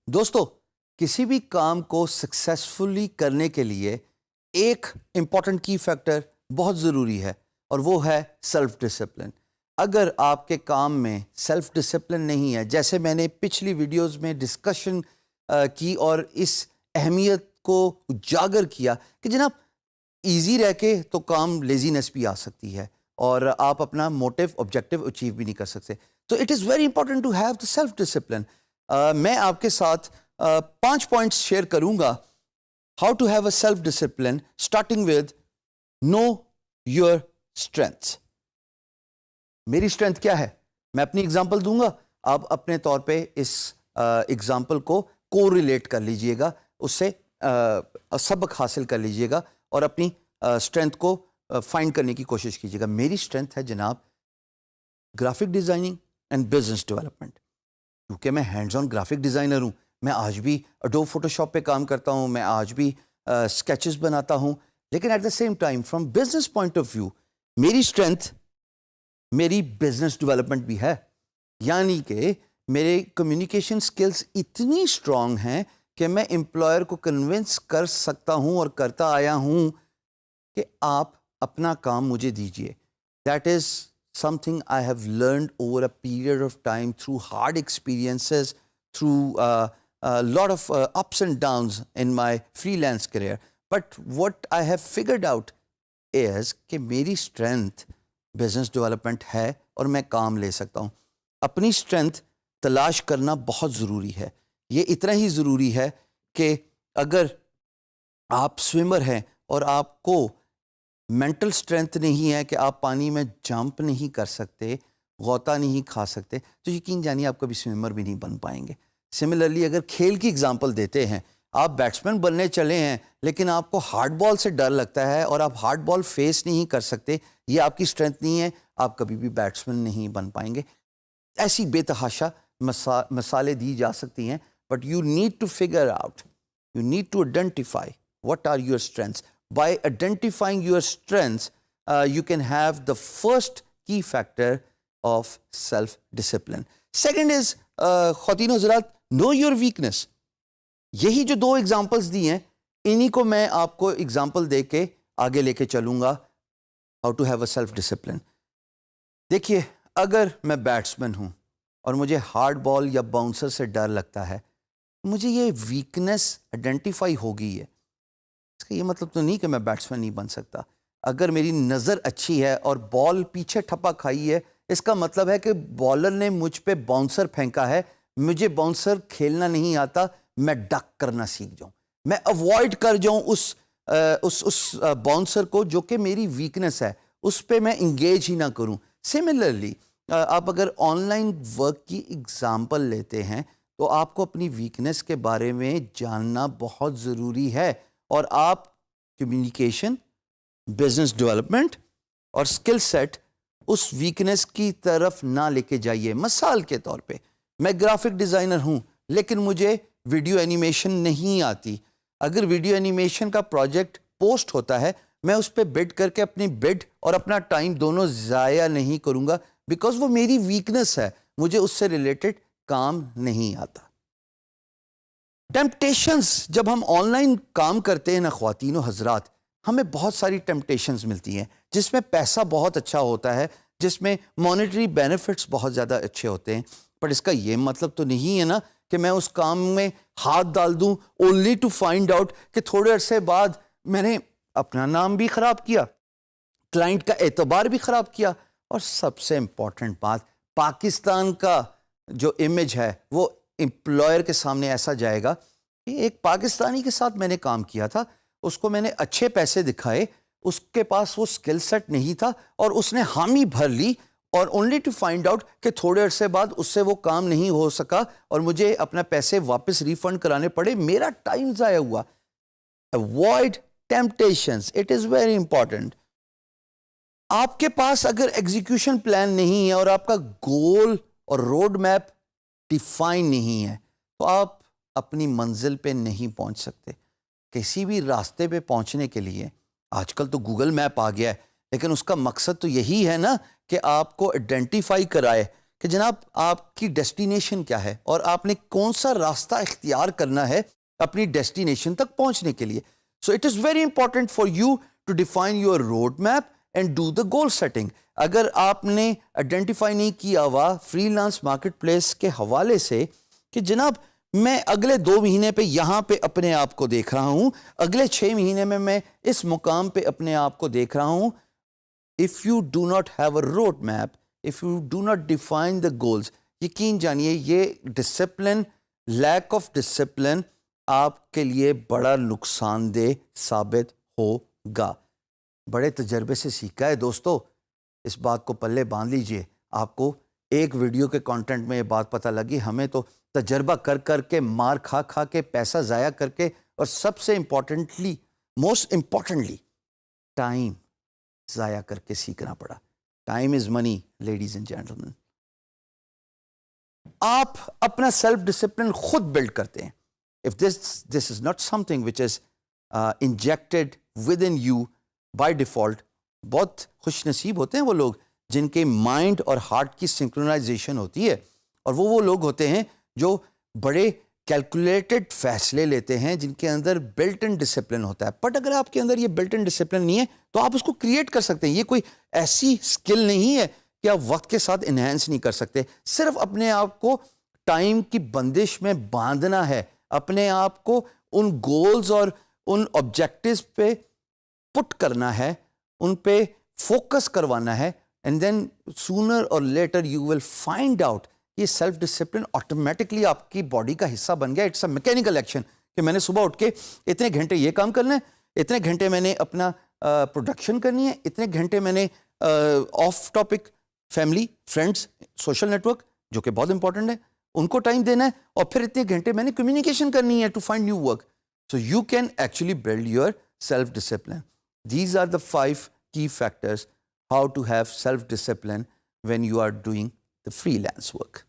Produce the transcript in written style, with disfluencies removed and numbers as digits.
دوستو، کسی بھی کام کو سکسیسفلی کرنے کے لیے ایک امپورٹنٹ کی فیکٹر بہت ضروری ہے، اور وہ ہے سیلف ڈسپلن۔ اگر آپ کے کام میں سیلف ڈسپلن نہیں ہے، جیسے میں نے پچھلی ویڈیوز میں ڈسکشن کی اور اس اہمیت کو اجاگر کیا کہ جناب ایزی رہ کے تو کام لیزینس بھی آ سکتی ہے اور آپ اپنا موٹیو آبجیکٹیو اچیو بھی نہیں کر سکتے، تو it is very important to have the self discipline. میں آپ کے ساتھ 5 پوائنٹس شیئر کروں گا how to have a self discipline, starting with know your strengths. میری اسٹرینتھ کیا ہے؟ میں اپنی اگزامپل دوں گا، آپ اپنے طور پہ اس اگزامپل کو کو ریلیٹ کر لیجئے گا، اس سے سبق حاصل کر لیجئے گا اور اپنی اسٹرینتھ کو فائنڈ کرنے کی کوشش کیجیے گا۔ میری اسٹرینتھ ہے جناب graphic designing and business development, کیونکہ میں ہینڈز آن گرافک ڈیزائنر ہوں۔ میں آج بھی اڈوب فوٹوشاپ پہ کام کرتا ہوں، میں آج بھی اسکیچز بناتا ہوں، لیکن at the same time from business point of view میری اسٹرینتھ میری بزنس ڈیولپمنٹ بھی ہے، یعنی کہ میرے کمیونیکیشن سکلز اتنی اسٹرانگ ہیں کہ میں امپلائر کو کنونس کر سکتا ہوں اور کرتا آیا ہوں کہ آپ اپنا کام مجھے دیجئے۔ That is something I have learned over a period of time through hard experiences, through a lot of ups and downs in my freelance career. But what I have figured out is کہ میری strength business development ہے اور میں کام لے سکتا ہوں۔ اپنی strength تلاش کرنا بہت ضروری ہے۔ یہ اتنا ہی ضروری ہے کہ اگر آپ سوئمر ہیں اور آپ کو مینٹل اسٹرینتھ نہیں ہے کہ آپ پانی میں جمپ نہیں کر سکتے، غوطہ نہیں کھا سکتے، تو یقین جانیے آپ کبھی سوئمر بھی نہیں بن پائیں گے۔ سملرلی اگر کھیل کی اگزامپل دیتے ہیں، آپ بیٹسمین بننے چلے ہیں لیکن آپ کو ہارڈ بال سے ڈر لگتا ہے اور آپ ہارڈ بال فیس نہیں کر سکتے، یہ آپ کی اسٹرینتھ نہیں ہے، آپ کبھی بھی بیٹسمین نہیں بن پائیں گے۔ ایسی بے تحاشا مثالیں دی جا سکتی ہیں، but you need to figure out, you need to identify what are your strengths. By identifying your strengths, you can have the first key factor of self-discipline. Second is, خواتین و حضرات, know your weakness. یہی جو 2 examples دی ہیں، انہی کو میں آپ کو example دے کے آگے لے کے چلوں گا how to have a self-discipline. دیکھیے، اگر میں بیٹسمین ہوں اور مجھے ہارڈ بال یا باؤنسر سے ڈر لگتا ہے، مجھے یہ ویکنس آئیڈینٹیفائی ہو گئی ہے، اس کا یہ مطلب تو نہیں کہ میں بیٹسمین نہیں بن سکتا۔ اگر میری نظر اچھی ہے اور بال پیچھے ٹھپا کھائی ہے، اس کا مطلب ہے کہ بالر نے مجھ پہ باؤنسر پھینکا ہے، مجھے باؤنسر کھیلنا نہیں آتا، میں ڈک کرنا سیکھ جاؤں، میں اوائڈ کر جاؤں اس باؤنسر کو جو کہ میری ویکنس ہے، اس پہ میں انگیج ہی نہ کروں۔ سملرلی آپ اگر آن لائن ورک کی اگزامپل لیتے ہیں تو آپ کو اپنی ویکنس کے بارے میں جاننا بہت ضروری ہے، اور آپ کمیونیکیشن، بزنس ڈیولپمنٹ اور اسکل سیٹ اس ویکنس کی طرف نہ لے کے جائیے۔ مثال کے طور پہ میں گرافک ڈیزائنر ہوں لیکن مجھے ویڈیو اینیمیشن نہیں آتی۔ اگر ویڈیو اینیمیشن کا پروجیکٹ پوسٹ ہوتا ہے، میں اس پہ بڈ کر کے اپنی بڈ اور اپنا ٹائم دونوں ضائع نہیں کروں گا، بیکاز وہ میری ویکنس ہے، مجھے اس سے ریلیٹڈ کام نہیں آتا۔ ٹیمپٹیشنز، جب ہم آن لائن کام کرتے ہیں نا خواتین و حضرات، ہمیں بہت ساری ٹیمپٹیشنز ملتی ہیں جس میں پیسہ بہت اچھا ہوتا ہے، جس میں مانیٹری بینیفٹس بہت زیادہ اچھے ہوتے ہیں، پر اس کا یہ مطلب تو نہیں ہے نا کہ میں اس کام میں ہاتھ ڈال دوں اونلی ٹو فائنڈ آؤٹ کہ تھوڑے عرصے بعد میں نے اپنا نام بھی خراب کیا، کلائنٹ کا اعتبار بھی خراب کیا، اور سب سے امپورٹنٹ بات، پاکستان کا جو امیج ہے وہ امپلائر کے سامنے ایسا جائے گا کہ ایک پاکستانی کے ساتھ میں نے کام کیا تھا، اس کو میں نے اچھے پیسے دکھائے، اس کے پاس وہ سکل سیٹ نہیں تھا اور اس نے حامی بھر لی، اور اونلی ٹو فائنڈ آؤٹ کہ تھوڑے عرصے بعد اس سے وہ کام نہیں ہو سکا اور مجھے اپنا پیسے واپس ریفنڈ کرانے پڑے، میرا ٹائم ضائع ہوا۔ Avoid temptations, it is very important. آپ کے پاس اگر ایگزیکیوشن پلان نہیں ہے اور آپ کا گول اور روڈ میپ ڈیفائن نہیں ہے تو آپ اپنی منزل پہ نہیں پہنچ سکتے۔ کسی بھی راستے پہ پہنچنے کے لیے آج کل تو گوگل میپ آ گیا ہے، لیکن اس کا مقصد تو یہی ہے نا کہ آپ کو آئیڈینٹیفائی کرائے کہ جناب آپ کی ڈیسٹینیشن کیا ہے اور آپ نے کون سا راستہ اختیار کرنا ہے اپنی ڈیسٹینیشن تک پہنچنے کے لیے. So it is very important for you to define your road map and do the goal setting. اگر آپ نے آئیڈینٹیفائی نہیں کیا ہوا فری لانس مارکیٹ پلیس کے حوالے سے کہ جناب میں اگلے 2 مہینے پہ یہاں پہ اپنے آپ کو دیکھ رہا ہوں، اگلے 6 مہینے میں اس مقام پہ اپنے آپ کو دیکھ رہا ہوں. If you do not have a road map, if you do not define the goals, یقین جانیے یہ ڈسپلن، لیک آف ڈسپلن آپ کے لیے بڑا نقصان دہ ثابت ہوگا. بڑے تجربے سے سیکھا ہے دوستو، اس بات کو پلے باندھ لیجئے. آپ کو ایک ویڈیو کے کانٹینٹ میں یہ بات پتہ لگی، ہمیں تو تجربہ کر کے، مار کھا کے، پیسہ ضائع کر کے، اور سب سے امپورٹنٹلی، موسٹ امپورٹنٹلی، ٹائم ضائع کر کے سیکھنا پڑا. Time is money ladies and gentlemen. آپ اپنا سیلف ڈسپلن خود بلڈ کرتے ہیں. If this is not something which is injected within you by default. بہت خوش نصیب ہوتے ہیں وہ لوگ جن کے مائنڈ اور ہارٹ کی سنکرونائزیشن ہوتی ہے، اور وہ لوگ ہوتے ہیں جو بڑے کیلکولیٹڈ فیصلے لیتے ہیں، جن کے اندر بلٹ ان ڈسپلن ہوتا ہے. بٹ اگر آپ کے اندر یہ بلٹ ان ڈسپلن نہیں ہے تو آپ اس کو کریٹ کر سکتے ہیں. یہ کوئی ایسی سکل نہیں ہے کہ آپ وقت کے ساتھ انہینس نہیں کر سکتے. صرف اپنے آپ کو ٹائم کی بندش میں باندھنا ہے، اپنے آپ کو ان گولز اور ان آبجیکٹیوز پہ پٹ کرنا ہے، ان پہ فوکس کروانا ہے. And then sooner or later you will find out یہ سیلف ڈسپلن آٹومیٹکلی آپ کی باڈی کا حصہ بن گیا. اٹس اے میکینیکل ایکشن کہ میں نے صبح اٹھ کے اتنے گھنٹے یہ کام کرنا ہے، اتنے گھنٹے میں نے اپنا پروڈکشن کرنی ہے، اتنے گھنٹے میں نے of topic family, friends, social network جو کہ بہت امپورٹنٹ ہے ان کو ٹائم دینا ہے، اور پھر اتنے گھنٹے میں نے کمیونیکیشن کرنی ہے to find new work. So you can actually build your self discipline. These are the 5 key factors how to have self discipline when you are doing the freelance work.